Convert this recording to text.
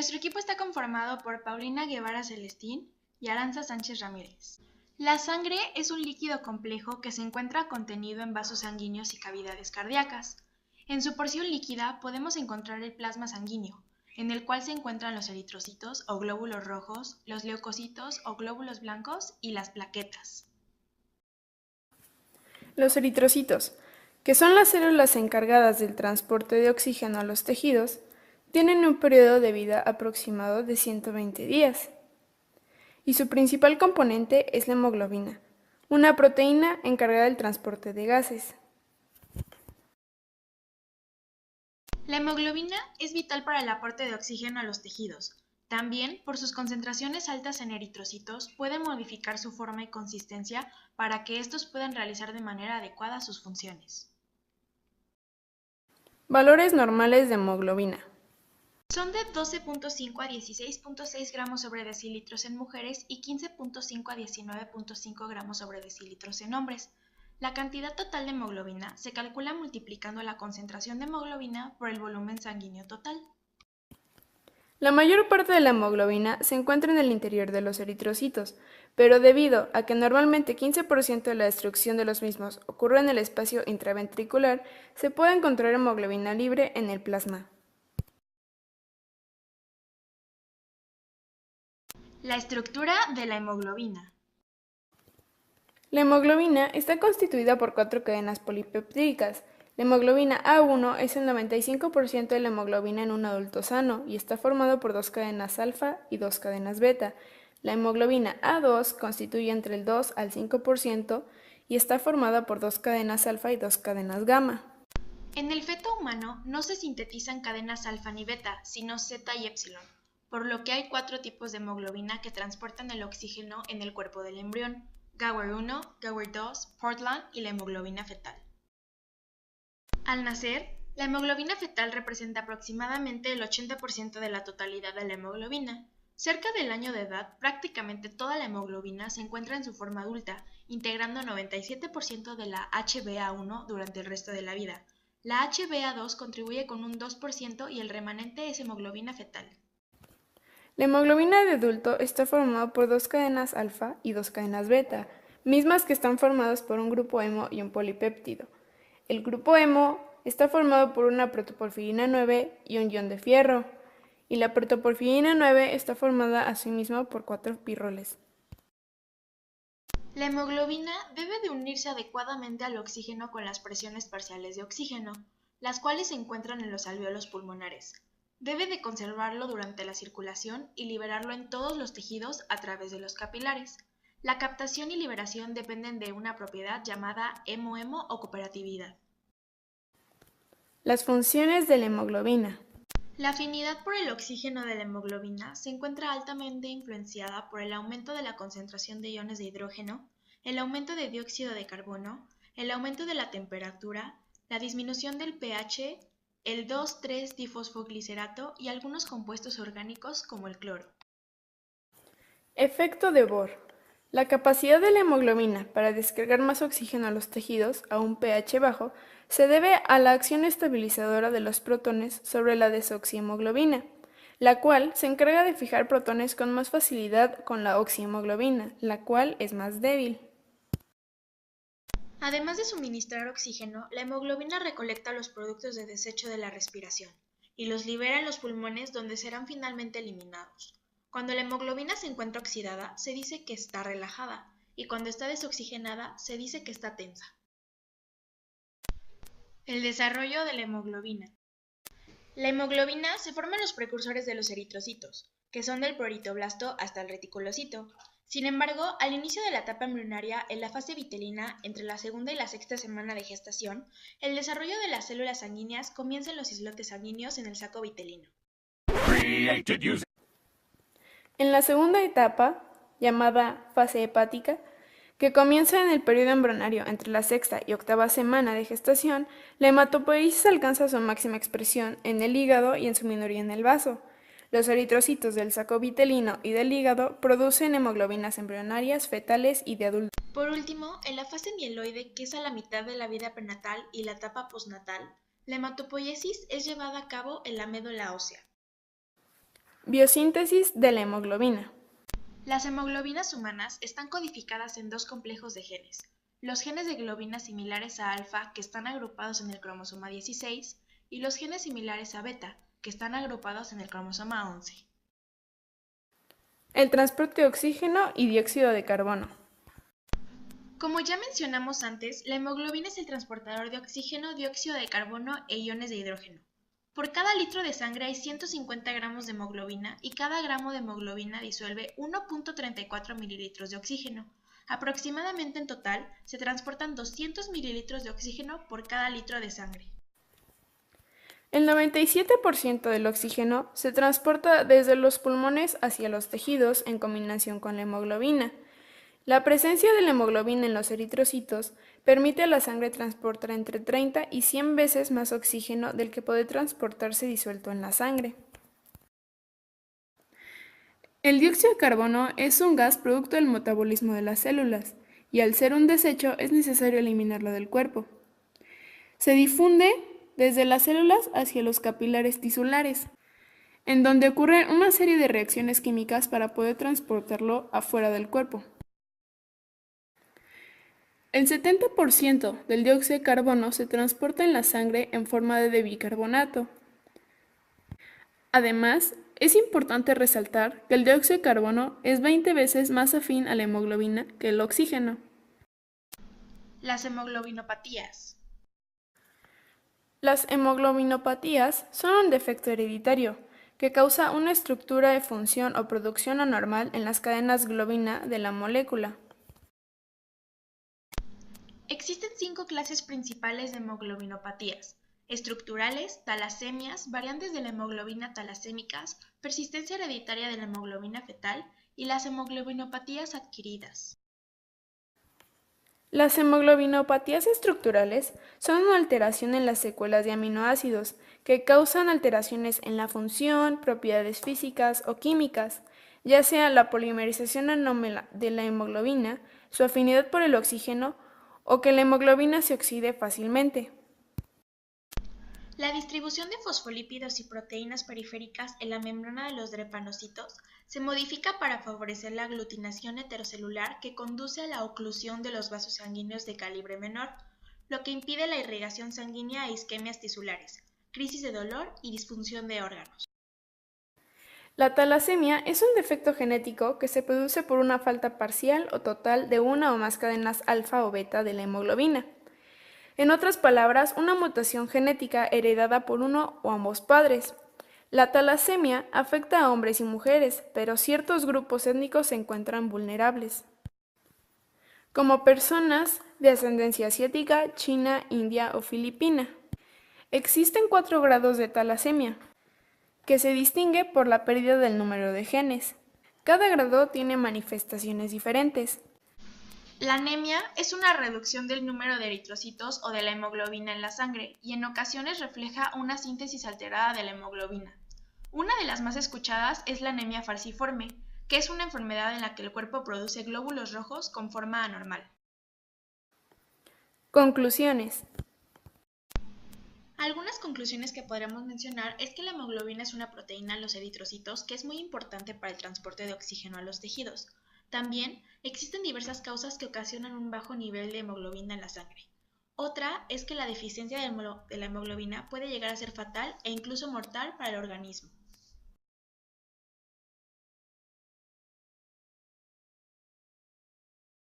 Nuestro equipo está conformado por Paulina Guevara Celestín y Aranza Sánchez Ramírez. La sangre es un líquido complejo que se encuentra contenido en vasos sanguíneos y cavidades cardíacas. En su porción líquida podemos encontrar el plasma sanguíneo, en el cual se encuentran los eritrocitos o glóbulos rojos, los leucocitos o glóbulos blancos y las plaquetas. Los eritrocitos, que son las células encargadas del transporte de oxígeno a los tejidos, tienen un periodo de vida aproximado de 120 días. Y su principal componente es la hemoglobina, una proteína encargada del transporte de gases. La hemoglobina es vital para el aporte de oxígeno a los tejidos. También, por sus concentraciones altas en eritrocitos, puede modificar su forma y consistencia para que estos puedan realizar de manera adecuada sus funciones. Valores normales de hemoglobina. Son de 12.5 a 16.6 gramos sobre decilitros en mujeres y 15.5 a 19.5 gramos sobre decilitros en hombres. La cantidad total de hemoglobina se calcula multiplicando la concentración de hemoglobina por el volumen sanguíneo total. La mayor parte de la hemoglobina se encuentra en el interior de los eritrocitos, pero debido a que normalmente 15% de la destrucción de los mismos ocurre en el espacio intraventricular, se puede encontrar hemoglobina libre en el plasma. La estructura de la hemoglobina. La hemoglobina está constituida por 4 cadenas polipeptídicas. La hemoglobina A1 es el 95% de la hemoglobina en un adulto sano y está formado por 2 cadenas alfa y 2 cadenas beta. La hemoglobina A2 constituye entre el 2 al 5% y está formada por 2 cadenas alfa y 2 cadenas gamma. En el feto humano no se sintetizan cadenas alfa ni beta, sino zeta y épsilon, por lo que hay 4 tipos de hemoglobina que transportan el oxígeno en el cuerpo del embrión: Gower-1, Gower-2, Portland y la hemoglobina fetal. Al nacer, la hemoglobina fetal representa aproximadamente el 80% de la totalidad de la hemoglobina. Cerca del año de edad, prácticamente toda la hemoglobina se encuentra en su forma adulta, integrando 97% de la HbA1 durante el resto de la vida. La HbA2 contribuye con un 2% y el remanente es hemoglobina fetal. La hemoglobina de adulto está formada por 2 cadenas alfa y 2 cadenas beta, mismas que están formadas por un grupo hemo y un polipéptido. El grupo hemo está formado por una protoporfirina 9 y un ion de fierro, y la protoporfirina 9 está formada asimismo por 4 pirroles. La hemoglobina debe de unirse adecuadamente al oxígeno con las presiones parciales de oxígeno, las cuales se encuentran en los alvéolos pulmonares. Debe de conservarlo durante la circulación y liberarlo en todos los tejidos a través de los capilares. La captación y liberación dependen de una propiedad llamada hemo-hemo o cooperatividad. Las funciones de la hemoglobina. La afinidad por el oxígeno de la hemoglobina se encuentra altamente influenciada por el aumento de la concentración de iones de hidrógeno, el aumento de dióxido de carbono, el aumento de la temperatura, la disminución del pH, el 2,3-difosfoglicerato y algunos compuestos orgánicos como el cloro. Efecto de Bohr. La capacidad de la hemoglobina para descargar más oxígeno a los tejidos a un pH bajo se debe a la acción estabilizadora de los protones sobre la desoxihemoglobina, la cual se encarga de fijar protones con más facilidad con la oxihemoglobina, la cual es más débil. Además de suministrar oxígeno, la hemoglobina recolecta los productos de desecho de la respiración y los libera en los pulmones, donde serán finalmente eliminados. Cuando la hemoglobina se encuentra oxidada, se dice que está relajada, y cuando está desoxigenada, se dice que está tensa. El desarrollo de la hemoglobina. La hemoglobina se forma en los precursores de los eritrocitos, que son del proeritoblasto hasta el reticulocito. Sin embargo, al inicio de la etapa embrionaria, en la fase vitelina, entre la segunda y la sexta semana de gestación, el desarrollo de las células sanguíneas comienza en los islotes sanguíneos en el saco vitelino. En la segunda etapa, llamada fase hepática, que comienza en el periodo embrionario entre la sexta y octava semana de gestación, la hematopoiesis alcanza su máxima expresión en el hígado y en su minoría en el vaso. Los eritrocitos del saco vitelino y del hígado producen hemoglobinas embrionarias, fetales y de adultos. Por último, en la fase mieloide, que es a la mitad de la vida prenatal y la etapa postnatal, la hematopoiesis es llevada a cabo en la médula ósea. Biosíntesis de la hemoglobina. Las hemoglobinas humanas están codificadas en dos complejos de genes. Los genes de globina similares a alfa, que están agrupados en el cromosoma 16, y los genes similares a beta, que están agrupados en el cromosoma 11. El transporte de oxígeno y dióxido de carbono. Como ya mencionamos antes, la hemoglobina es el transportador de oxígeno, dióxido de carbono e iones de hidrógeno. Por cada litro de sangre hay 150 gramos de hemoglobina y cada gramo de hemoglobina disuelve 1.34 mililitros de oxígeno. Aproximadamente en total se transportan 200 mililitros de oxígeno por cada litro de sangre. El 97% del oxígeno se transporta desde los pulmones hacia los tejidos en combinación con la hemoglobina. La presencia de la hemoglobina en los eritrocitos permite a la sangre transportar entre 30 y 100 veces más oxígeno del que puede transportarse disuelto en la sangre. El dióxido de carbono es un gas producto del metabolismo de las células, y al ser un desecho es necesario eliminarlo del cuerpo. Se difunde desde las células hacia los capilares tisulares, en donde ocurren una serie de reacciones químicas para poder transportarlo afuera del cuerpo. El 70% del dióxido de carbono se transporta en la sangre en forma de bicarbonato. Además, es importante resaltar que el dióxido de carbono es 20 veces más afín a la hemoglobina que el oxígeno. Las hemoglobinopatías. Las hemoglobinopatías son un defecto hereditario que causa una estructura de función o producción anormal en las cadenas globina de la molécula. Existen 5 clases principales de hemoglobinopatías: estructurales, talasemias, variantes de la hemoglobina talasémicas, persistencia hereditaria de la hemoglobina fetal y las hemoglobinopatías adquiridas. Las hemoglobinopatías estructurales son una alteración en las secuelas de aminoácidos que causan alteraciones en la función, propiedades físicas o químicas, ya sea la polimerización anómala de la hemoglobina, su afinidad por el oxígeno o que la hemoglobina se oxide fácilmente. La distribución de fosfolípidos y proteínas periféricas en la membrana de los drepanocitos se modifica para favorecer la aglutinación heterocelular que conduce a la oclusión de los vasos sanguíneos de calibre menor, lo que impide la irrigación sanguínea e isquemias tisulares, crisis de dolor y disfunción de órganos. La talasemia es un defecto genético que se produce por una falta parcial o total de una o más cadenas alfa o beta de la hemoglobina. En otras palabras, una mutación genética heredada por uno o ambos padres. La talasemia afecta a hombres y mujeres, pero ciertos grupos étnicos se encuentran vulnerables, como personas de ascendencia asiática, china, india o filipina. Existen 4 grados de talasemia, que se distingue por la pérdida del número de genes. Cada grado tiene manifestaciones diferentes. La anemia es una reducción del número de eritrocitos o de la hemoglobina en la sangre y en ocasiones refleja una síntesis alterada de la hemoglobina. Una de las más escuchadas es la anemia falciforme, que es una enfermedad en la que el cuerpo produce glóbulos rojos con forma anormal. Conclusiones. Algunas conclusiones que podríamos mencionar es que la hemoglobina es una proteína en los eritrocitos que es muy importante para el transporte de oxígeno a los tejidos. También existen diversas causas que ocasionan un bajo nivel de hemoglobina en la sangre. Otra es que la deficiencia de la hemoglobina puede llegar a ser fatal e incluso mortal para el organismo.